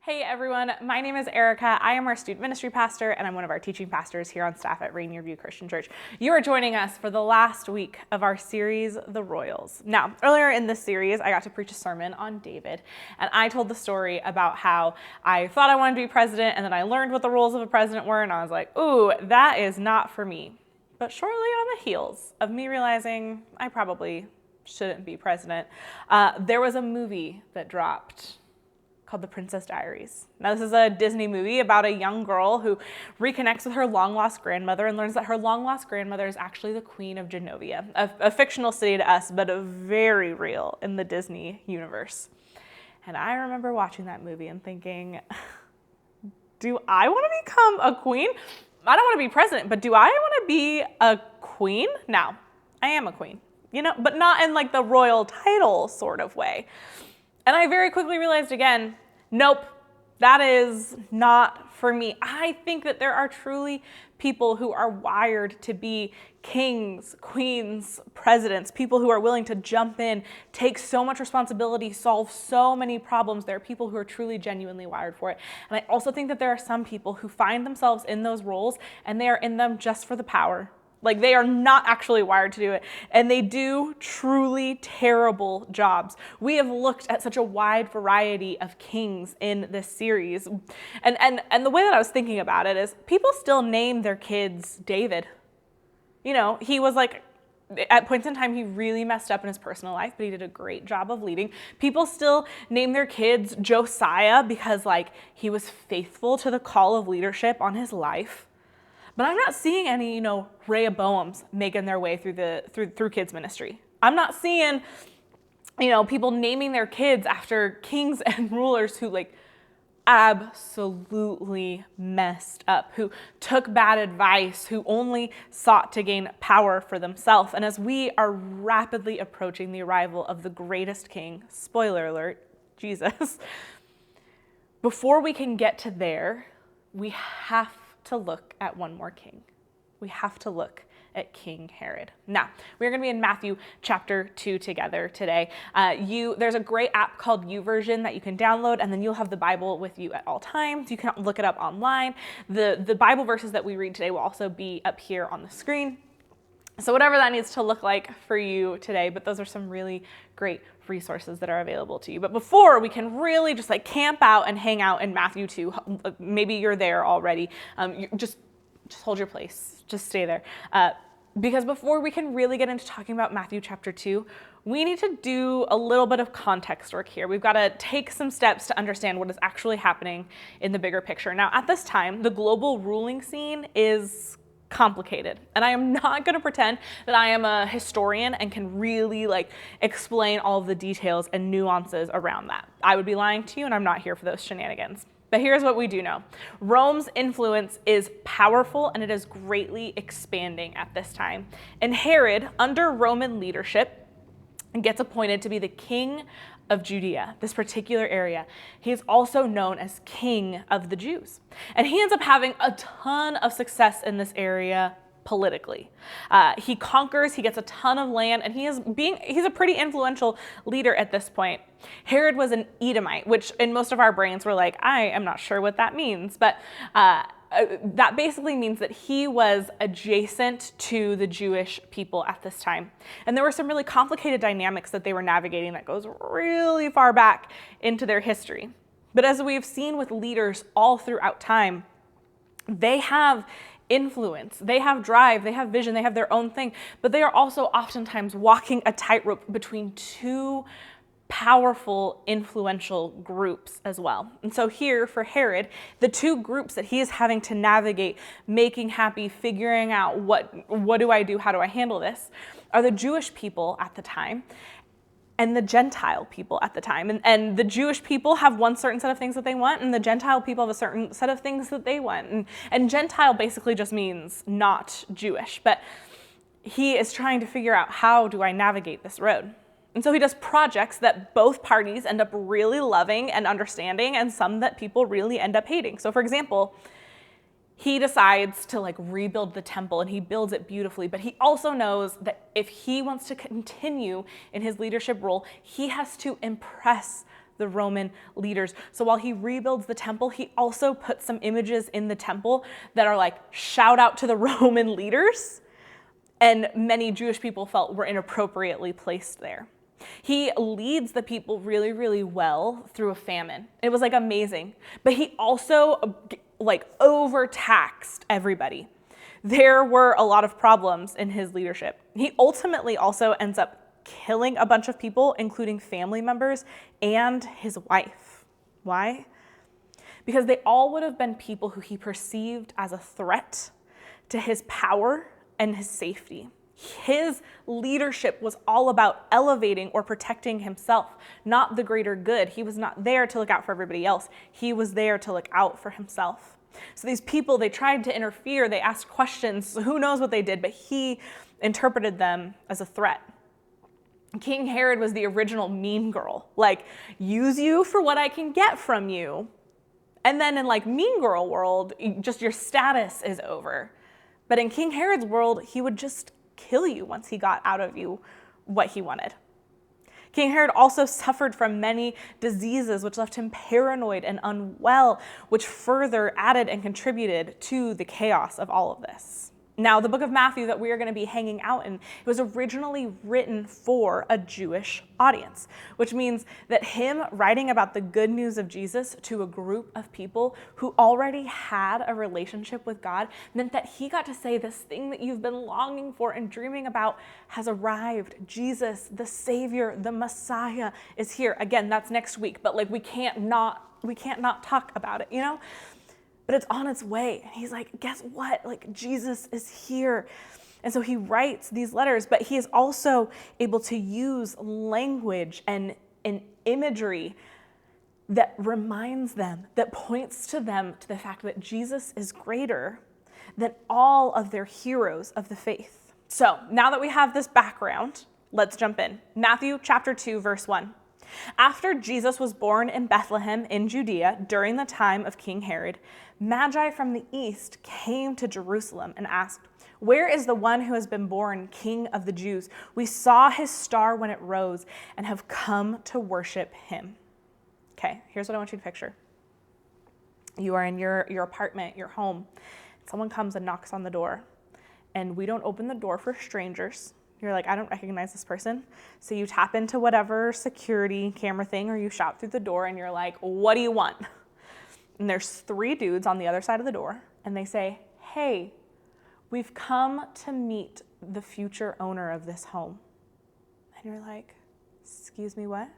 Hey everyone, my name is Erica. I am our student ministry pastor and I'm one of our teaching pastors here on staff at Rainier Christian Church. You are joining us for the last week of our series, The Royals. Now, earlier in this series, I got to preach a sermon on David, and I told the story about how I thought I wanted to be president, and then I learned what the roles of a president were, and I was like, ooh, that is not for me. But shortly on the heels of me realizing I probably shouldn't be president, there was a movie that dropped called The Princess Diaries. Now, this is a Disney movie about a young girl who reconnects with her long-lost grandmother and learns that her long-lost grandmother is actually the Queen of Genovia, a fictional city to us, but a very real in the Disney universe. And I remember watching that movie and thinking, do I want to become a queen? I don't want to be president, but do I want to be a queen? Now, I am a queen, but not in like the royal title sort of way. And I very quickly realized again, nope, that is not for me. I think that there are truly people who are wired to be kings, queens, presidents, people who are willing to jump in, take so much responsibility, solve so many problems. There are people who are truly genuinely wired for it. And I also think that there are some people who find themselves in those roles and they are in them just for the power. Like, they are not actually wired to do it, and they do truly terrible jobs. We have looked at such a wide variety of kings in this series. And the way that I was thinking about it is people still name their kids David. He was like, at points in time, he really messed up in his personal life, but he did a great job of leading. People still name their kids Josiah because, he was faithful to the call of leadership on his life. But I'm not seeing any, Rehoboams making their way through kids ministry. I'm not seeing, people naming their kids after kings and rulers who absolutely messed up, who took bad advice, who only sought to gain power for themselves. And as we are rapidly approaching the arrival of the greatest king, spoiler alert, Jesus, before we can get to there, we have to look at one more king. We have to look at King Herod. Now, we're going to be in Matthew chapter 2 together today. There's a great app called YouVersion that you can download, and then you'll have the Bible with you at all times. You can look it up online. The Bible verses that we read today will also be up here on the screen. So whatever that needs to look like for you today, but those are some really great resources that are available to you. But before we can really just camp out and hang out in Matthew 2, maybe you're there already, just hold your place, just stay there. Because before we can really get into talking about Matthew chapter 2, we need to do a little bit of context work here. We've got to take some steps to understand what is actually happening in the bigger picture. Now, at this time, the global ruling scene is complicated. And I am not going to pretend that I am a historian and can really explain all of the details and nuances around that. I would be lying to you, and I'm not here for those shenanigans. But here's what we do know. Rome's influence is powerful and it is greatly expanding at this time. And Herod, under Roman leadership, gets appointed to be the king of Judea, this particular area. He is also known as King of the Jews. And he ends up having a ton of success in this area politically. He conquers, he gets a ton of land, and he's a pretty influential leader at this point. Herod was an Edomite, which in most of our brains we're like, I am not sure what that means, but that basically means that he was adjacent to the Jewish people at this time. And there were some really complicated dynamics that they were navigating that goes really far back into their history. But as we've seen with leaders all throughout time, they have influence, they have drive, they have vision, they have their own thing, but they are also oftentimes walking a tightrope between two powerful, influential groups as well. And so here for Herod, the two groups that he is having to navigate, making happy, figuring out what do I do, how do I handle this, are the Jewish people at the time and the Gentile people at the time. And the Jewish people have one certain set of things that they want, and the Gentile people have a certain set of things that they want. And Gentile basically just means not Jewish, but he is trying to figure out, how do I navigate this road? And so he does projects that both parties end up really loving and understanding, and some that people really end up hating. So for example, he decides to rebuild the temple, and he builds it beautifully, but he also knows that if he wants to continue in his leadership role, he has to impress the Roman leaders. So while he rebuilds the temple, he also puts some images in the temple that are like, shout out to the Roman leaders. And many Jewish people felt were inappropriately placed there. He leads the people really, really well through a famine. It was like amazing. But he also like overtaxed everybody. There were a lot of problems in his leadership. He ultimately also ends up killing a bunch of people, including family members and his wife. Why? Because they all would have been people who he perceived as a threat to his power and his safety. His leadership was all about elevating or protecting himself, not the greater good. He was not there to look out for everybody else. He was there to look out for himself. So these people, they tried to interfere. They asked questions. Who knows what they did, but he interpreted them as a threat. King Herod was the original mean girl. Like, use you for what I can get from you. And then in like mean girl world, just your status is over. But in King Herod's world, he would just kill you once he got out of you what he wanted. King Herod also suffered from many diseases, which left him paranoid and unwell, which further added and contributed to the chaos of all of this. Now, the book of Matthew that we are going to be hanging out in, it was originally written for a Jewish audience, which means that him writing about the good news of Jesus to a group of people who already had a relationship with God meant that he got to say, this thing that you've been longing for and dreaming about has arrived. Jesus, the Savior, the Messiah is here. Again, that's next week, but like we can't not talk about it, you know? But it's on its way. And he's like, guess what? Like, Jesus is here. And so he writes these letters, but he is also able to use language and imagery that reminds them, that points to them to the fact that Jesus is greater than all of their heroes of the faith. So now that we have this background, let's jump in. Matthew chapter 2, verse 1. After Jesus was born in Bethlehem in Judea during the time of King Herod, Magi from the east came to Jerusalem and asked, "Where is the one who has been born King of the Jews? We saw his star when it rose and have come to worship him." Okay, here's what I want you to picture. You are in your apartment, your home. Someone comes and knocks on the door, and we don't open the door for strangers. You're like, I don't recognize this person. So you tap into whatever security camera thing, or you shout through the door and you're like, what do you want? And there's 3 dudes on the other side of the door, and they say, hey, we've come to meet the future owner of this home. And you're like, excuse me, what?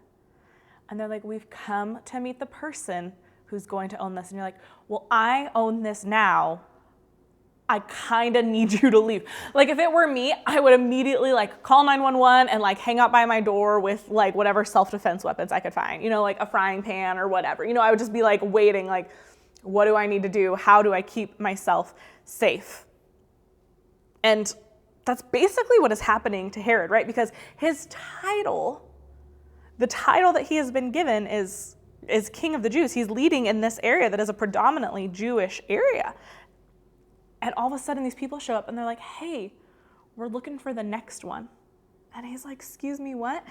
And they're like, we've come to meet the person who's going to own this. And you're like, well, I own this now. I kind of need you to leave. Like, if it were me, I would immediately like call 911 and like hang out by my door with like whatever self-defense weapons I could find, you know, like a frying pan or whatever. You know, I would just be like waiting, like, what do I need to do? How do I keep myself safe? And that's basically what is happening to Herod, right? Because his title, the title that he has been given is King of the Jews. He's leading in this area that is a predominantly Jewish area. And all of a sudden these people show up and they're like, hey, we're looking for the next one. And he's like, excuse me, what?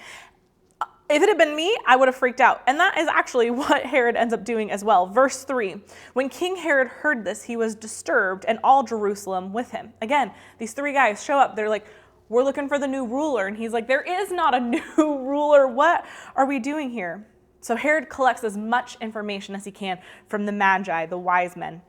If it had been me, I would have freaked out. And that is actually what Herod ends up doing as well. Verse 3, when King Herod heard this, he was disturbed, and all Jerusalem with him. Again, these 3 guys show up. They're like, we're looking for the new ruler. And he's like, there is not a new ruler. What are we doing here? So Herod collects as much information as he can from the Magi, the wise men,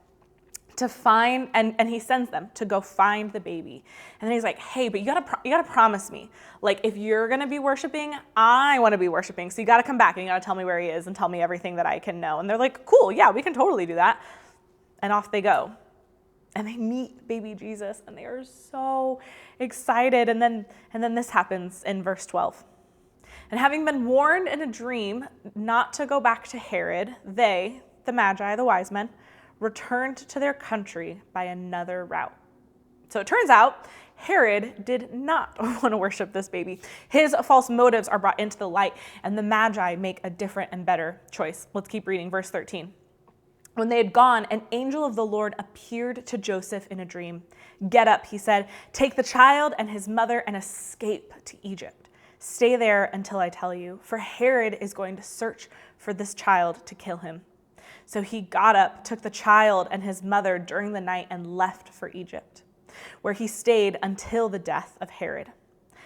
to find, and he sends them to go find the baby. And then he's like, hey, but you gotta promise me, like, if you're gonna be worshiping, I wanna be worshiping. So you gotta come back and you gotta tell me where he is and tell me everything that I can know. And they're like, cool, yeah, we can totally do that. And off they go. And they meet baby Jesus and they are so excited. And then this happens in verse 12. And having been warned in a dream not to go back to Herod, they, the Magi, the wise men, returned to their country by another route. So it turns out Herod did not want to worship this baby. His false motives are brought into the light, and the Magi make a different and better choice. Let's keep reading, verse 13. When they had gone, an angel of the Lord appeared to Joseph in a dream. Get up, he said, take the child and his mother and escape to Egypt. Stay there until I tell you, for Herod is going to search for this child to kill him. So he got up, took the child and his mother during the night, and left for Egypt, where he stayed until the death of Herod.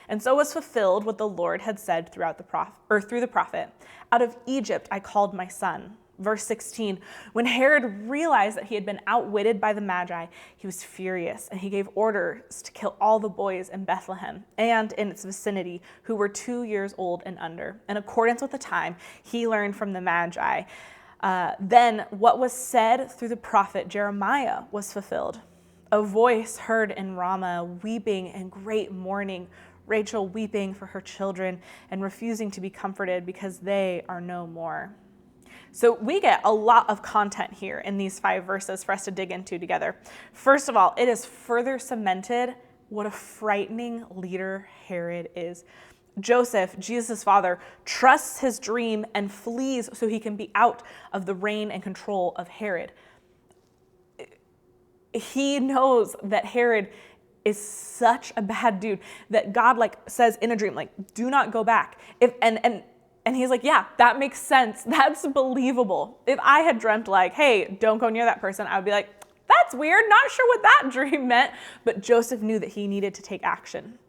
And so was fulfilled what the Lord had said through the prophet, "Out of Egypt I called my son." Verse 16, when Herod realized that he had been outwitted by the Magi, he was furious, and he gave orders to kill all the boys in Bethlehem and in its vicinity who were 2 years old and under, in accordance with the time he learned from the Magi. Then what was said through the prophet Jeremiah was fulfilled. A voice heard in Ramah, weeping and great mourning, Rachel weeping for her children and refusing to be comforted because they are no more. So we get a lot of content here in these 5 verses for us to dig into together. First of all, it is further cemented what a frightening leader Herod is. Joseph, Jesus' father, trusts his dream and flees so he can be out of the reign and control of Herod. He knows that Herod is such a bad dude that God says in a dream, do not go back. And he's like, yeah, that makes sense. That's believable. If I had dreamt hey, don't go near that person, I would be like, that's weird. Not sure what that dream meant. But Joseph knew that he needed to take action.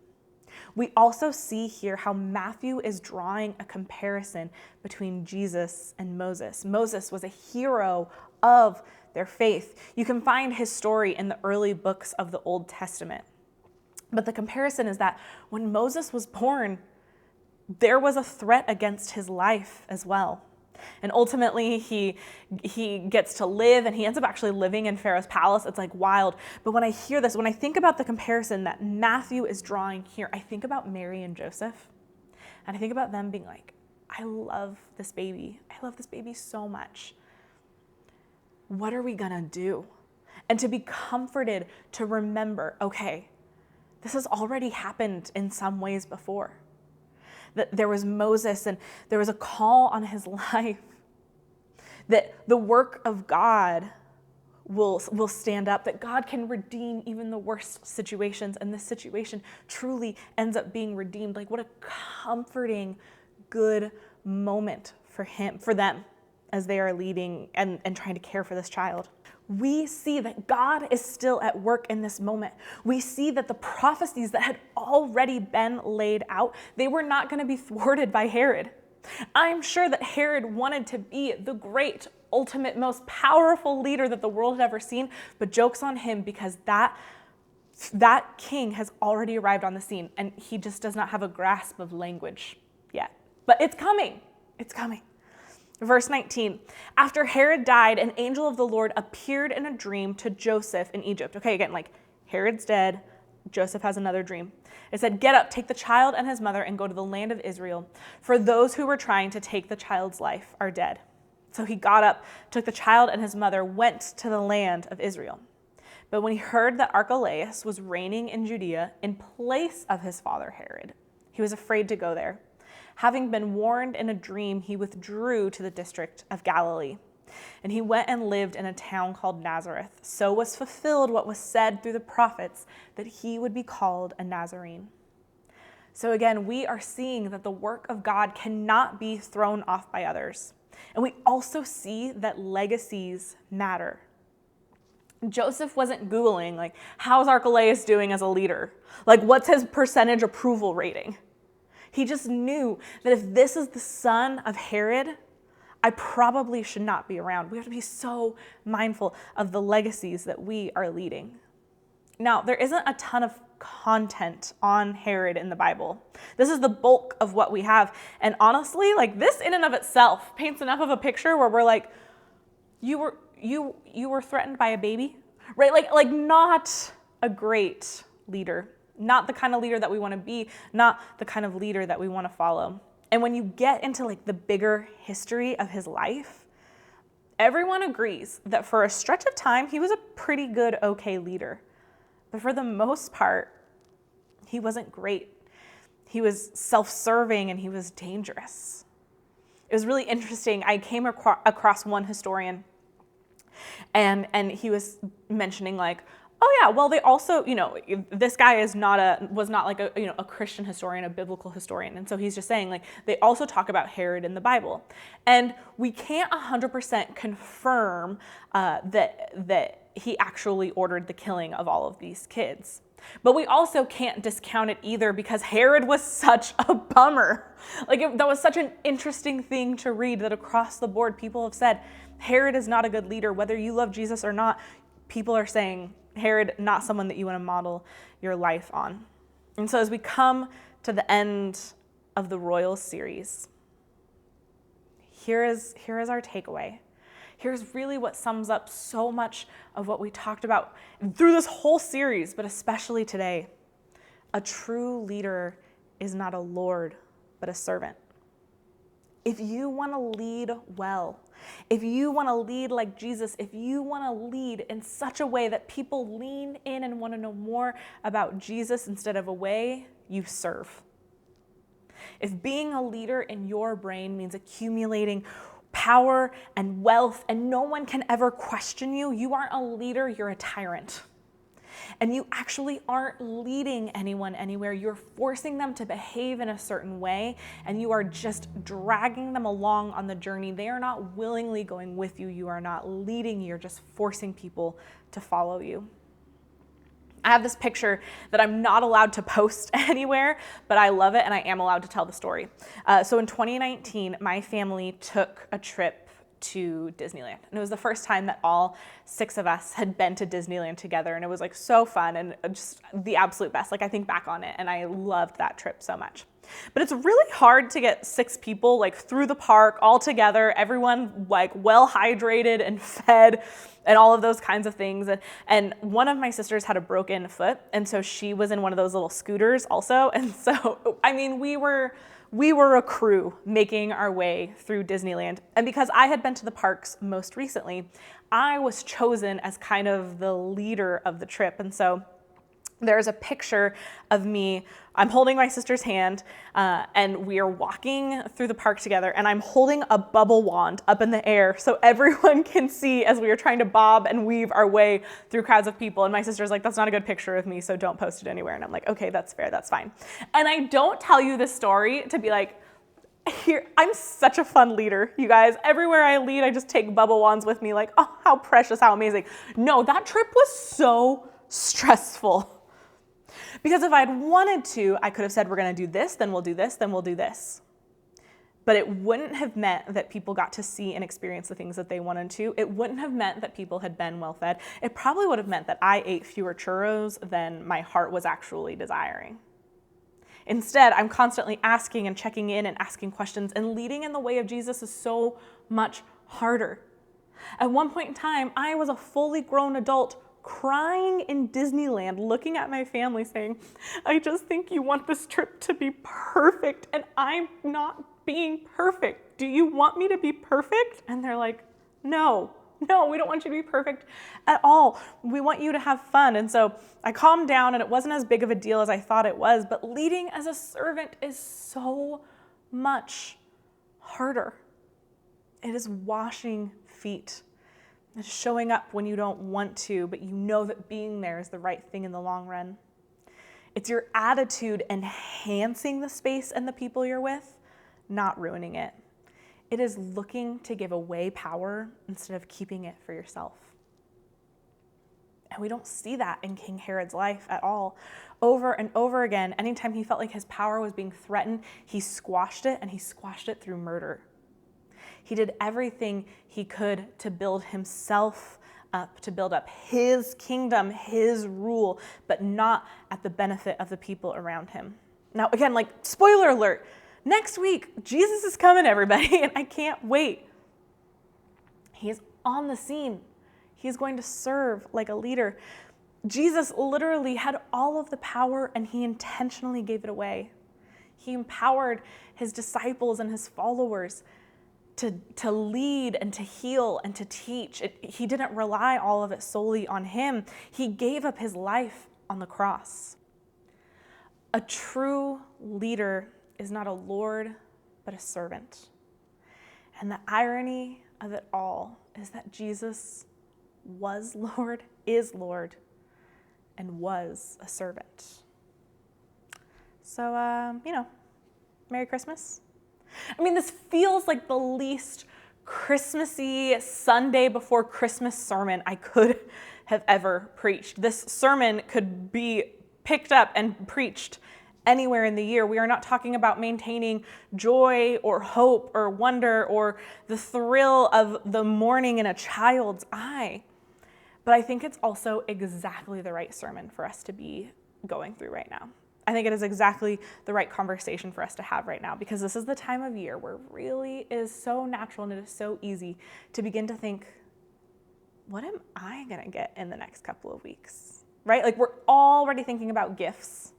We also see here how Matthew is drawing a comparison between Jesus and Moses. Moses was a hero of their faith. You can find his story in the early books of the Old Testament. But the comparison is that when Moses was born, there was a threat against his life as well. And ultimately, he gets to live, and he ends up actually living in Pharaoh's palace. It's wild. But when I hear this, when I think about the comparison that Matthew is drawing here, I think about Mary and Joseph. And I think about them being I love this baby. I love this baby so much. What are we going to do? And to be comforted to remember, okay, this has already happened in some ways before. That there was Moses and there was a call on his life, that the work of God will stand up, that God can redeem even the worst situations, and this situation truly ends up being redeemed. What a comforting, good moment for them as they are leading and trying to care for this child. We see that God is still at work in this moment. We see that the prophecies that had already been laid out, they were not going to be thwarted by Herod. I'm sure that Herod wanted to be the great, ultimate, most powerful leader that the world had ever seen, but joke's on him because that king has already arrived on the scene, and he just does not have a grasp of language yet. But it's coming. It's coming. Verse 19, after Herod died, an angel of the Lord appeared in a dream to Joseph in Egypt. Okay, again, Herod's dead. Joseph has another dream. It said, get up, take the child and his mother and go to the land of Israel, for those who were trying to take the child's life are dead. So he got up, took the child and his mother, went to the land of Israel. But when he heard that Archelaus was reigning in Judea in place of his father Herod, he was afraid to go there. Having been warned in a dream, he withdrew to the district of Galilee. And he went and lived in a town called Nazareth. So was fulfilled what was said through the prophets, that he would be called a Nazarene. So again, we are seeing that the work of God cannot be thrown off by others. And we also see that legacies matter. Joseph wasn't Googling, how's Archelaus doing as a leader? What's his percentage approval rating? He just knew that if this is the son of Herod, I probably should not be around. We have to be so mindful of the legacies that we are leading. Now, there isn't a ton of content on Herod in the Bible. This is the bulk of what we have. And honestly, this in and of itself paints enough of a picture where we're you were threatened by a baby, right? Not a great leader. Not the kind of leader that we want to be, not the kind of leader that we want to follow. And when you get into the bigger history of his life, everyone agrees that for a stretch of time, he was a pretty good, okay leader. But for the most part, he wasn't great. He was self-serving and he was dangerous. It was really interesting. I came across one historian and he was mentioning Oh yeah, well they also, this guy was not like a Christian historian, a biblical historian. And so he's just saying like they also talk about Herod in the Bible. And we can't 100% confirm that he actually ordered the killing of all of these kids. But we also can't discount it either because Herod was such a bummer. That was such an interesting thing to read, that across the board people have said Herod is not a good leader. Whether you love Jesus or not, people are saying Herod, not someone that you want to model your life on. And so as we come to the end of the Royal series, here is our takeaway. Here's really what sums up so much of what we talked about through this whole series, but especially today. A true leader is not a lord, but a servant. If you want to lead well, if you want to lead like Jesus, if you want to lead in such a way that people lean in and want to know more about Jesus instead of a way you serve. If being a leader in your brain means accumulating power and wealth and no one can ever question you, you aren't a leader, you're a tyrant. And you actually aren't leading anyone anywhere. You're forcing them to behave in a certain way, and you are just dragging them along on the journey. They are not willingly going with you. You are not leading. You're just forcing people to follow you. I have this picture that I'm not allowed to post anywhere, but I love it, and I am allowed to tell the story. So in 2019, my family took a trip to Disneyland. And it was the first time that all 6 of us had been to Disneyland together. And it was like so fun and just the absolute best. Like I think back on it and I loved that trip so much. But it's really hard to get 6 people like through the park all together, everyone like well hydrated and fed and all of those kinds of things. And one of my sisters had a broken foot. And so she was in one of those little scooters also. And so, I mean, we were a crew making our way through Disneyland. And because I had been to the parks most recently, I was chosen as kind of the leader of the trip. And so there's a picture of me. I'm holding my sister's hand, and we are walking through the park together, and I'm holding a bubble wand up in the air so everyone can see as we are trying to bob and weave our way through crowds of people. And my sister's like, that's not a good picture of me, so don't post it anywhere. And I'm like, okay, that's fair, that's fine. And I don't tell you this story to be like, here, I'm such a fun leader, you guys. Everywhere I lead, I just take bubble wands with me, like, oh, how precious, how amazing. No, that trip was so stressful. Because if I'd wanted to, I could have said, we're going to do this, then we'll do this, then we'll do this. But it wouldn't have meant that people got to see and experience the things that they wanted to. It wouldn't have meant that people had been well fed. It probably would have meant that I ate fewer churros than my heart was actually desiring. Instead, I'm constantly asking and checking in and asking questions, and leading in the way of Jesus is so much harder. At one point in time, I was a fully grown adult crying in Disneyland, looking at my family saying, I just think you want this trip to be perfect, and I'm not being perfect. Do you want me to be perfect? And they're like, no, we don't want you to be perfect at all. We want you to have fun. And so I calmed down, and it wasn't as big of a deal as I thought it was, but leading as a servant is so much harder. It is washing feet. It's showing up when you don't want to, but you know that being there is the right thing in the long run. It's your attitude enhancing the space and the people you're with, not ruining it. It is looking to give away power instead of keeping it for yourself. And we don't see that in King Herod's life at all. Over and over again, anytime he felt like his power was being threatened, he squashed it, and he squashed it through murder. He did everything he could to build himself up, to build up his kingdom, his rule, but not at the benefit of the people around him. Now, again, like, spoiler alert, next week, Jesus is coming, everybody, and I can't wait. He is on the scene. He's going to serve like a leader. Jesus literally had all of the power, and he intentionally gave it away. He empowered his disciples and his followers to lead and to heal and to teach. He didn't rely all of it solely on him. He gave up his life on the cross. A true leader is not a lord, but a servant. And the irony of it all is that Jesus was Lord, is Lord, and was a servant. So, Merry Christmas. I mean, this feels like the least Christmassy Sunday before Christmas sermon I could have ever preached. This sermon could be picked up and preached anywhere in the year. We are not talking about maintaining joy or hope or wonder or the thrill of the morning in a child's eye. But I think it's also exactly the right sermon for us to be going through right now. I think it is exactly the right conversation for us to have right now, because this is the time of year where it really is so natural and it is so easy to begin to think, what am I going to get in the next couple of weeks, right? Like, we're already thinking about gifts.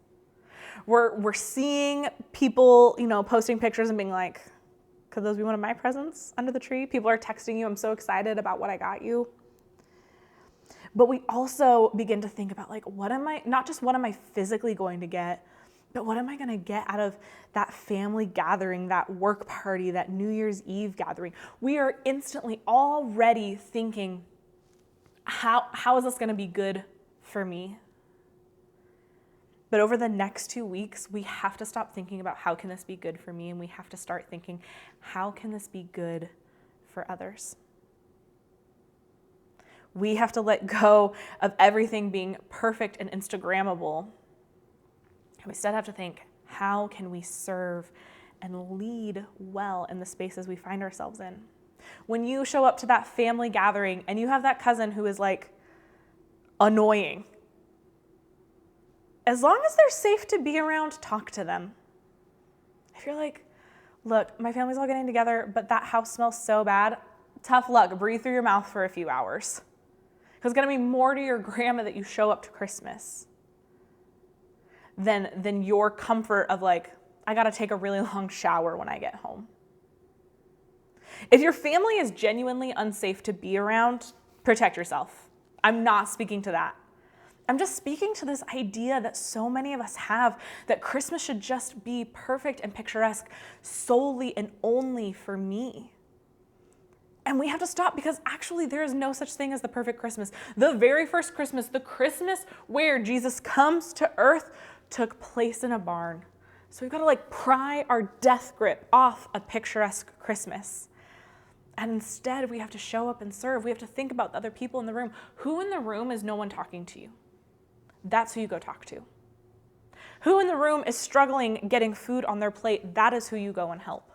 We're seeing people, posting pictures and being like, could those be one of my presents under the tree? People are texting you, I'm so excited about what I got you. But we also begin to think about, like, not just what am I physically going to get, but what am I going to get out of that family gathering, that work party, that New Year's Eve gathering? We are instantly already thinking, how is this going to be good for me? But over the next 2 weeks, we have to stop thinking about how can this be good for me, and we have to start thinking, how can this be good for others? We have to let go of everything being perfect and Instagrammable. And we instead have to think, how can we serve and lead well in the spaces we find ourselves in? When you show up to that family gathering and you have that cousin who is like annoying, as long as they're safe to be around, talk to them. If you're like, look, my family's all getting together, but that house smells so bad, tough luck, breathe through your mouth for a few hours. Because it's going to be more to your grandma that you show up to Christmas than your comfort of like, I got to take a really long shower when I get home. If your family is genuinely unsafe to be around, protect yourself. I'm not speaking to that. I'm just speaking to this idea that so many of us have, that Christmas should just be perfect and picturesque solely and only for me. And we have to stop, because actually there is no such thing as the perfect Christmas. The very first Christmas, the Christmas where Jesus comes to earth, took place in a barn. So we've got to pry our death grip off a picturesque Christmas. And instead we have to show up and serve. We have to think about the other people in the room. Who in the room is no one talking to you? That's who you go talk to. Who in the room is struggling getting food on their plate? That is who you go and help.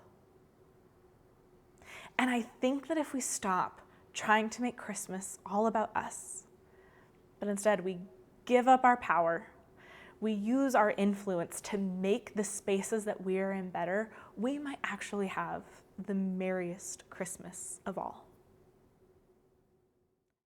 And I think that if we stop trying to make Christmas all about us, but instead we give up our power, we use our influence to make the spaces that we are in better, we might actually have the merriest Christmas of all.